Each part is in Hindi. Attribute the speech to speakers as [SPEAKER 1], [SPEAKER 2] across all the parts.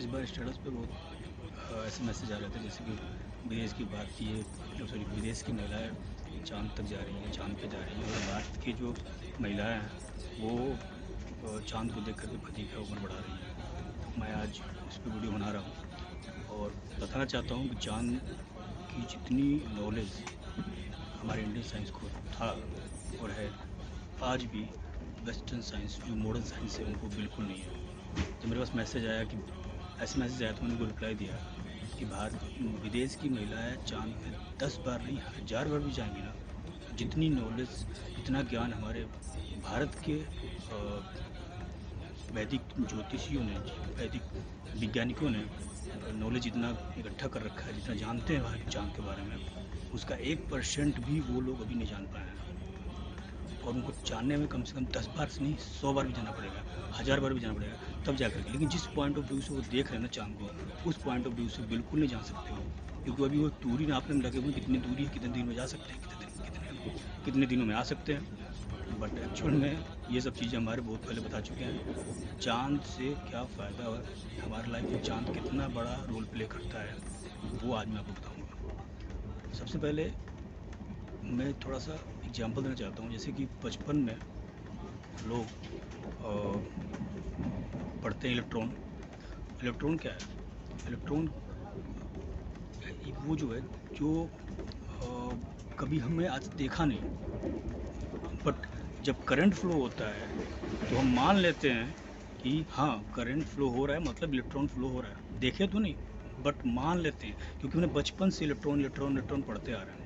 [SPEAKER 1] इस बार स्टेटस पे बहुत ऐसे मैसेज आ रहे थे जैसे कि विदेश की भारतीय सॉरी विदेश की महिलाएं चांद तक जा रही हैं, चांद पे जा रही हैं, और भारत की जो महिलाएं हैं वो चांद को देख करके पति का उम्र बढ़ा रही हैं। मैं आज इस पे वीडियो बना रहा हूँ और बताना चाहता हूँ कि चांद की जितनी नॉलेज हमारे इंडियन साइंस को था और है, आज भी वेस्टर्न साइंस जो मॉडर्न साइंस है उनको बिल्कुल नहीं है। जब मेरे पास मैसेज आया कि ऐसे मैसेज आया तो मैंने उनको रिप्लाई दिया कि भारत विदेश की महिलाएं चांद पे 10 बार नहीं 1000 बार भी जाएंगी ना, जितनी नॉलेज जितना ज्ञान हमारे भारत के वैदिक ज्योतिषियों ने, वैदिक वैज्ञानिकों ने नॉलेज इतना इकट्ठा कर रखा है, जितना जानते हैं वहाँ के चांद के बारे में, उसका 1% भी वो लोग अभी नहीं जान पाए हैं। और उनको जानने में कम से कम 10 बार से नहीं 100 बार भी जाना पड़ेगा, 1000 बार भी जाना पड़ेगा, तब जा करके। लेकिन जिस पॉइंट ऑफ व्यू से वो देख रहे हैं ना चांद को, उस पॉइंट ऑफ व्यू से बिल्कुल नहीं जा सकते हो, क्योंकि अभी वो दूरी नापने में लगे हुए, कितनी दूरी है, कितने दिन में जा सकते हैं, कितने दिनों में आ सकते हैं। बट एक्चुअल में ये सब चीज़ें हमारे बहुत पहले बता चुके हैं। चांद से क्या फ़ायदा है हमारे लाइफ में, चांद कितना बड़ा रोल प्ले करता है, वो आज मैं आपको बताऊँगा। सबसे पहले मैं थोड़ा सा एग्जांपल देना चाहता हूँ। जैसे कि बचपन में लोग पढ़ते हैं इलेक्ट्रॉन। इलेक्ट्रॉन क्या है? इलेक्ट्रॉन वो जो है जो कभी हमने आज देखा नहीं, बट जब करंट फ्लो होता है तो हम मान लेते हैं कि हाँ करंट फ्लो हो रहा है, मतलब इलेक्ट्रॉन फ्लो हो रहा है। देखे तो नहीं, बट मान लेते हैं, क्योंकि हमने बचपन से इलेक्ट्रॉन इलेक्ट्रॉन इलेक्ट्रॉन पढ़ते आ रहे हैं।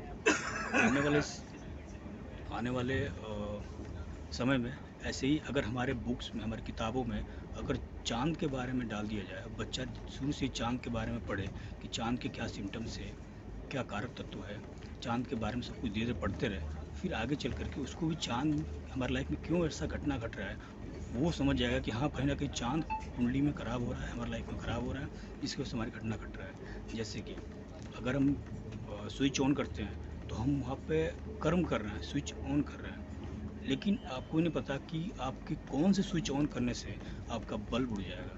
[SPEAKER 1] आने वाले समय में ऐसे ही अगर हमारे बुक्स में, हमारी किताबों में अगर चांद के बारे में डाल दिया जाए, बच्चा शुरू से चांद के बारे में पढ़े कि चांद के क्या सिम्टम्स है, क्या कारक तत्व है, चांद के बारे में सब कुछ धीरे धीरे पढ़ते रहे, फिर आगे चल करके उसको भी चांद हमारी लाइफ में क्यों ऐसा घटना घट रहा है, वो समझ जाएगा कि हाँ कहीं ना कहीं चांद कुंडली में ख़राब हो रहा है, हमारी लाइफ में ख़राब हो रहा है, इसकी वजह से हमारी घटना घट रहा है। जैसे कि अगर हम स्विच ऑन करते हैं तो हम वहाँ पे कर्म कर रहे हैं, स्विच ऑन कर रहे हैं, लेकिन आपको नहीं पता कि आपके कौन से स्विच ऑन करने से आपका बल्ब उड़ जाएगा,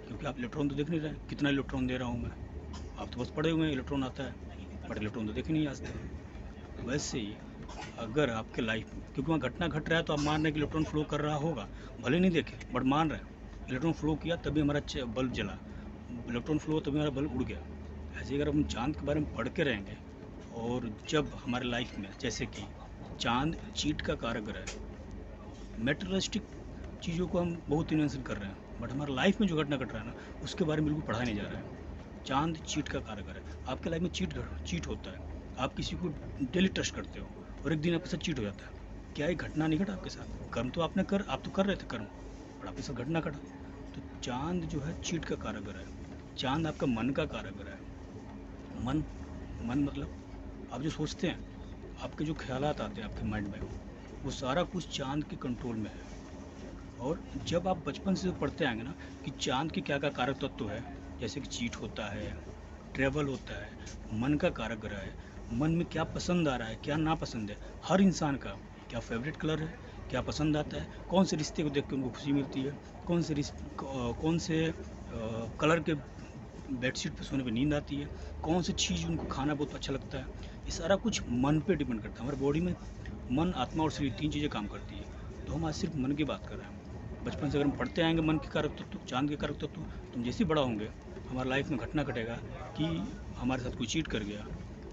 [SPEAKER 1] क्योंकि आप इलेक्ट्रॉन तो देख नहीं रहे हैं कितना इलेक्ट्रॉन दे रहा हूँ मैं। आप तो बस पढ़े हुए हैं इलेक्ट्रॉन आता है, बट इलेक्ट्रॉन तो देखे नहीं आज तक। वैसे ही अगर आपके लाइफ में, क्योंकि वहाँ घटना घट रहा है तो आप मान रहे हैं कि इलेक्ट्रॉन फ्लो कर रहा होगा, भले नहीं देखे बट मान रहे हैं इलेक्ट्रॉन फ्लो किया तभी हमारा बल्ब जला, इलेक्ट्रॉन फ्लो तभी हमारा बल्ब उड़ गया। ऐसे ही अगर हम चांद के बारे में पढ़ के रहेंगे, और जब हमारे लाइफ में, जैसे कि चांद चीट का कारगर है, मेटेरियलिस्टिक चीज़ों को हम बहुत इन्वेंशन कर रहे हैं, बट हमारे लाइफ में जो घटना घट रहा है ना उसके बारे में बिल्कुल पढ़ाया नहीं जा रहा है। चांद चीट का कारगर है। आपके लाइफ में चीट होता है, आप किसी को डेली ट्रस्ट करते हो और एक दिन आपके साथ चीट हो जाता है। क्या ये घटना नहीं घटा आपके साथ? कर्म तो आपने आप तो कर रहे थे कर्म, पर आपके साथ घटना घटा। तो चांद जो है चीट का कारगर है, चांद आपका मन का कारगर है। मन मन मतलब आप जो सोचते हैं, आपके जो ख्यालात आते हैं आपके माइंड में, वो सारा कुछ चांद के कंट्रोल में है। और जब आप बचपन से पढ़ते आएंगे ना कि चांद के क्या क्या कारक तत्व है, जैसे कि चीट होता है, ट्रेवल होता है, मन का कारक ग्रह है, मन में क्या पसंद आ रहा है, क्या नापसंद है, हर इंसान का क्या फेवरेट कलर है, क्या पसंद आता है, कौन से रिश्ते को देख के उनको खुशी मिलती है, कौन से कलर के बेडशीट पे सोने पे नींद आती है, कौन सी चीज़ उनको खाना बहुत अच्छा लगता है। ये सारा कुछ मन पे डिपेंड करता है। हमारे बॉडी में मन, आत्मा और शरीर 3 चीज़ें काम करती है। तो हम आज सिर्फ मन की बात कर रहे हैं। बचपन से अगर हम पढ़ते आएंगे मन के कारक तत्व, चांद के कारक तत्व, तो हम जैसे ही बड़ा होंगे हमारी लाइफ में घटना घटेगा कि हमारे साथ कोई चीट कर गया,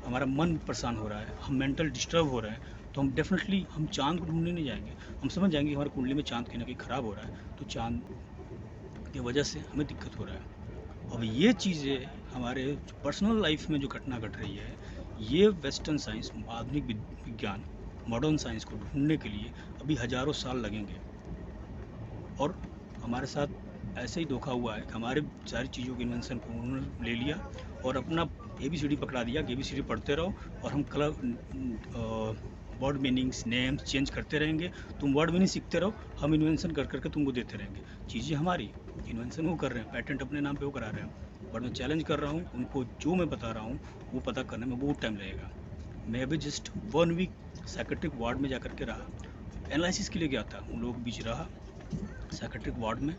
[SPEAKER 1] हमारा मन परेशान हो रहा है, हम मेंटल डिस्टर्ब हो रहे हैं, तो हम डेफिनेटली हम चांद को ढूंढने नहीं जाएंगे। हम समझ जाएंगे कि हमारी कुंडली में चांद कहीं ना कहीं ख़राब हो रहा है, तो चांद की वजह से हमें दिक्कत हो रहा है। अब ये चीज़ें हमारे पर्सनल लाइफ में जो घटना घट रही है, ये वेस्टर्न साइंस, आधुनिक विज्ञान, मॉडर्न साइंस को ढूंढने के लिए अभी हज़ारों साल लगेंगे। और हमारे साथ ऐसे ही धोखा हुआ है कि हमारे सारी चीज़ों के इन्वेंशन को उन्होंने ले लिया और अपना ABCD पकड़ा दिया कि ABCD पढ़ते रहो और हम colour word meanings names change करते रहेंगे, तुम वर्ड मीनिंग सीखते रहो, हम इन्वेंशन कर करके तुमको देते रहेंगे। चीज़ें हमारी, इन्वेंशन वो कर रहे हैं, पेटेंट अपने नाम पे वो करा रहे हैं, बट मैं चैलेंज कर रहा हूँ उनको, जो मैं बता रहा हूँ वो पता करने में बहुत टाइम लगेगा। मैं अभी जस्ट 1 वीक साइकेट्रिक वार्ड में जा कर के रहा, एनालिसिस के लिए गया था, उन लोगों के बीच रहा साइकेट्रिक वार्ड में,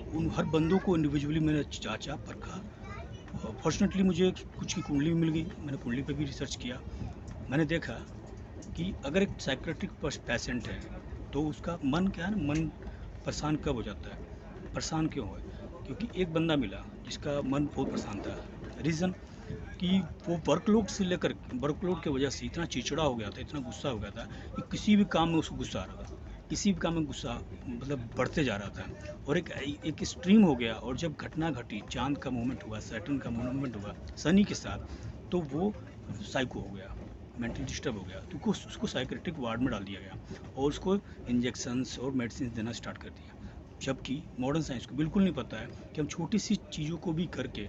[SPEAKER 1] उन हर बंदों को इंडिविजुअली मैंने जांचा परखा। फॉर्चुनेटली मुझे कुछ की कुंडली मिल गई, मैंने कुंडली पे भी रिसर्च किया। मैंने देखा कि अगर एक साइकेट्रिक पेशेंट है तो उसका मन क्या है ना, मन परेशान कब हो जाता है, परेशान क्यों है? क्योंकि एक बंदा मिला जिसका मन बहुत परेशान था। रीज़न कि वो वर्कलोड की वजह से इतना चिड़चिड़ा हो गया था, इतना गुस्सा हो गया था कि किसी भी काम में उसको गुस्सा आ रहा था, किसी भी काम में गुस्सा मतलब बढ़ते जा रहा था और एक स्ट्रीम हो गया। और जब घटना घटी, चांद का मूवमेंट हुआ, सैटर्न का मूवमेंट हुआ शनि के साथ, तो वो साइको हो गया, मेंटली डिस्टर्ब हो गया। तो उसको साइकेट्रिक वार्ड में डाल दिया गया और उसको इंजेक्शंस और मेडिसिन देना स्टार्ट कर दिया। जबकि मॉडर्न साइंस को बिल्कुल नहीं पता है कि हम छोटी सी चीज़ों को भी करके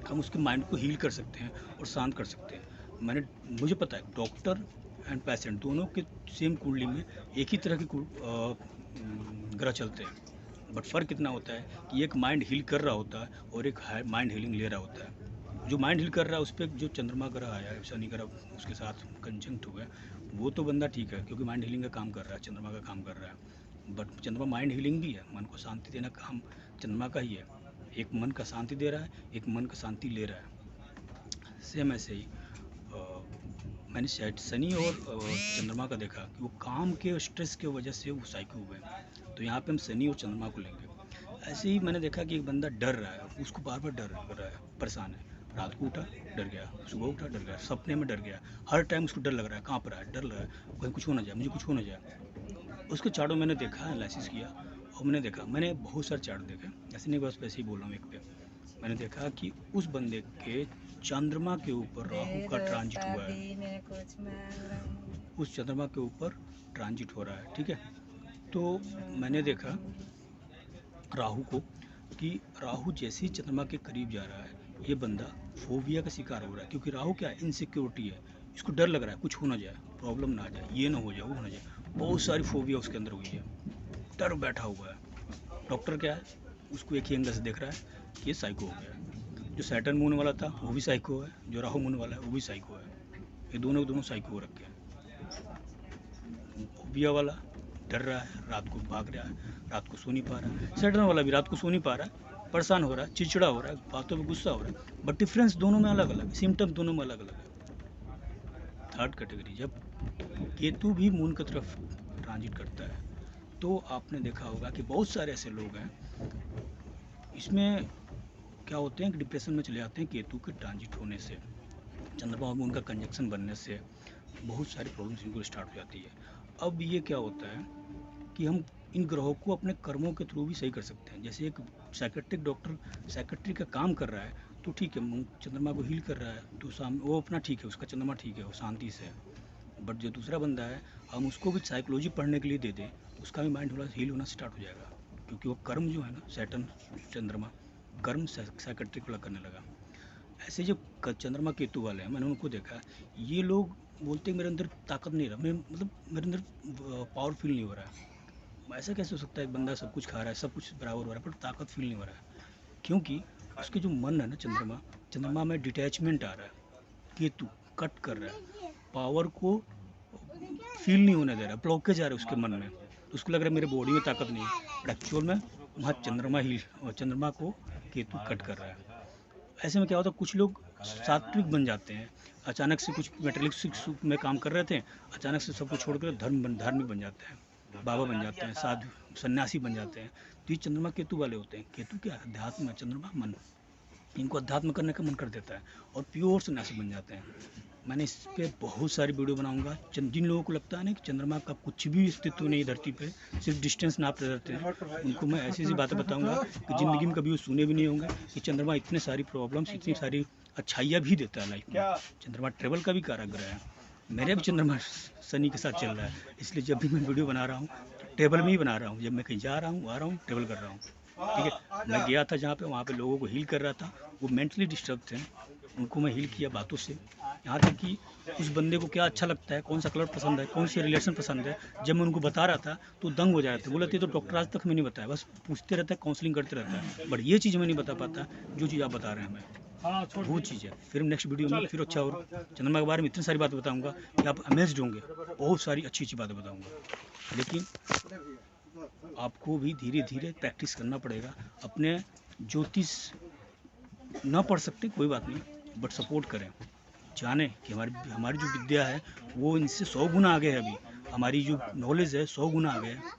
[SPEAKER 1] हम उसके माइंड को हील कर सकते हैं और शांत कर सकते हैं। मुझे पता है डॉक्टर एंड पेशेंट दोनों के सेम कुंडली में एक ही तरह के ग्रह चलते हैं, बट फ़र्क इतना होता है कि एक माइंड हील कर रहा होता है और एक माइंड हीलिंग ले रहा होता है। जो माइंड हील कर रहा है उस पर जो चंद्रमा ग्रह आया है, शनि ग्रह उसके साथ कंजंक्ट हुआ है, वो तो बंदा ठीक है क्योंकि माइंड हीलिंग का काम कर रहा है, चंद्रमा का काम कर रहा है। बट चंद्रमा माइंड हीलिंग भी है, मन को शांति देना काम चंद्रमा का ही है। एक मन का शांति दे रहा है, एक मन का शांति ले रहा है। सेम ऐसे ही मैंने शायद शनि और चंद्रमा का देखा कि वो काम के स्ट्रेस की वजह से वो साइको हुए। तो यहाँ पे हम शनि और चंद्रमा को लेंगे। ऐसे ही मैंने देखा कि एक बंदा डर रहा है, उसको बार बार डर रहा है, परेशान है। रात को उठा डर गया, सुबह उठा डर गया, सपने में डर गया, हर टाइम उसको डर लग रहा है, काँप रहा है, डर लग रहा है, कहीं कुछ हो ना जाए, मुझे कुछ हो ना जाए। उसके चार्टों मैंने देखा, एनालिसिस किया और मैंने बहुत सारे चार्ट देखे, ऐसे नहीं बस वैसे ही बोल रहा हूँ एक पे। मैंने देखा कि उस बंदे के चंद्रमा के ऊपर राहु का ट्रांजिट हुआ है, उस चंद्रमा के ऊपर ट्रांजिट हो रहा है, ठीक है। तो मैंने देखा राहु को कि राहु जैसे ही चंद्रमा के करीब जा रहा है ये बंदा फोबिया का शिकार हो रहा है। क्योंकि राहु क्या है, इनसिक्योरिटी है, इसको डर लग रहा है कुछ हो ना जाए, प्रॉब्लम ना आ जाए, ये ना हो जाए, वो हो ना जाए, बहुत सारी फोबिया उसके अंदर हुई है, डर बैठा हुआ है। डॉक्टर क्या है, उसको एक ही एंगल से देख रहा है कि ये साइको हो गया। जो सैटर्न मून वाला था वो भी साइको है, जो राहु मून वाला है वो भी साइको है, ये दोनों साइको हो रखे हैं। फोबिया वाला डर रहा है, रात को भाग रहा है, रात को सो नहीं पा रहा है। सैटर्न वाला भी रात को सो नहीं पा रहा है, परेशान हो रहा है, चिड़चिड़ा हो रहा है, बातों में गुस्सा हो रहा है, बट डिफरेंस दोनों में अलग अलग, सिम्टम्स दोनों में अलग अलग है। थर्ड कैटेगरी, जब केतु भी मून की तरफ ट्रांजिट करता है तो आपने देखा होगा कि बहुत सारे ऐसे लोग हैं, इसमें क्या होते हैं कि डिप्रेशन में चले जाते हैं केतु के ट्रांजिट होने से, चंद्रमा और मून का कंजक्शन बनने से बहुत सारी प्रॉब्लम्स इनको स्टार्ट हो जाती है। अब ये क्या होता है कि हम इन ग्रहों को अपने कर्मों के थ्रू भी सही कर सकते हैं। जैसे एक साइकेट्रिक डॉक्टर साइकेट्री का काम कर रहा है तो ठीक है, चंद्रमा को हील कर रहा है तो वो अपना ठीक है, उसका चंद्रमा ठीक है, वो शांति से है। बट जो दूसरा बंदा है, हम उसको भी साइकोलॉजी पढ़ने के लिए दे दें, उसका भी माइंड थोड़ा हील होना स्टार्ट हो जाएगा। क्योंकि वो कर्म जो है ना, सैटर्न चंद्रमा कर्म साइकेट्रिक वाला करने लगा। ऐसे जो चंद्रमा केतु वाले हैं, मैंने उनको देखा, ये लोग बोलते हैं मेरे अंदर ताकत नहीं रहा, मैं मतलब मेरे अंदर पावर फील नहीं हो रहा है। ऐसा कैसे हो सकता है, एक बंदा सब कुछ खा रहा है, सब कुछ बराबर हो रहा है, पर ताकत फील नहीं हो रहा है? क्योंकि उसके जो मन है ना, चंद्रमा में डिटैचमेंट आ रहा है, केतु कट कर रहा है, पावर को फील नहीं होने दे रहा, ब्लॉकेज आ रहा है उसके मन में। तो उसको लग रहा है मेरे बॉडी में ताकत नहीं है, बट एक्चुअल में वहाँ चंद्रमा को केतु कट कर रहा है। ऐसे में क्या होता है, कुछ लोग सात्विक बन जाते हैं, अचानक से कुछ मेटेरियलिस्टिक सुख में काम कर रहे थे, अचानक से सब कुछ छोड़कर धार्मिक बन जाते हैं, बाबा बन जाते हैं, साधु सन्यासी बन जाते हैं। तो ये चंद्रमा केतु वाले होते हैं। केतु क्या है, अध्यात्म, चंद्रमा मन, इनको अध्यात्म करने का मन कर देता है और प्योर सन्यासी बन जाते हैं। मैंने इस पर बहुत सारी वीडियो बनाऊंगा। जिन लोगों को लगता है ना कि चंद्रमा का कुछ भी अस्तित्व नहीं धरती पे, सिर्फ डिस्टेंस नापते रहते हैं, उनको मैं ऐसी ऐसी बातें बताऊंगा कि ज़िंदगी में कभी वो सुने भी नहीं होंगे कि चंद्रमा इतने सारी प्रॉब्लम्स, इतनी सारी अच्छाइयाँ भी देता है लाइफ में। चंद्रमा ट्रेवल का भी काराग्रह है। मेरे भी चंद्रमा शनि के साथ चल रहा है, इसलिए जब भी मैं वीडियो बना रहा हूँ ट्रेवल में ही बना रहा हूँ। जब मैं कहीं जा रहा हूँ, आ रहा हूँ, ट्रेवल कर रहा हूँ, ठीक है। मैं गया था जहाँ पे, वहाँ पे लोगों को हील कर रहा था, वो मेंटली डिस्टर्ब थे, उनको मैं हील किया बातों से। यहाँ तक कि उस बंदे को क्या अच्छा लगता है, कौन सा कलर पसंद है, कौन सी रिलेशन पसंद है, जब मैं उनको बता रहा था तो दंग हो जाते, बोले थे तो डॉक्टर आज तक हमें नहीं बताया, बस पूछते रहता है, काउंसलिंग करते रहता है, बट ये चीज़ मैं नहीं बता पाता जो चीज़ आप बता रहे हैं हमें, वो चीज़ है। फिर नेक्स्ट वीडियो में फिर अच्छा और चंद्रमा के बारे में इतनी सारी बातें बताऊंगा कि आप अमेज्ड होंगे, बहुत सारी अच्छी अच्छी बातें बताऊंगा। लेकिन आपको भी धीरे धीरे प्रैक्टिस करना पड़ेगा। अपने ज्योतिष ना पढ़ सकते कोई बात नहीं, बट सपोर्ट करें, जाने कि हमारी हमारी जो विद्या है वो इनसे 100 गुना आगे है। अभी हमारी जो नॉलेज है 100 गुना आगे है।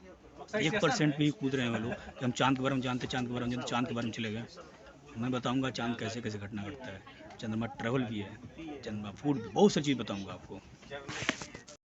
[SPEAKER 1] 1% पे ही कूद रहे हैं वो लोग कि हम चांद के बारे में जानते, चांद के बारे में जानते, चांद के बारे में चले गए। मैं बताऊंगा चांद कैसे कैसे घटना घटता है, चंद्रमा ट्रैवल भी है, चंद्रमा फूड भी, बहुत सारी चीज़ बताऊंगा आपको।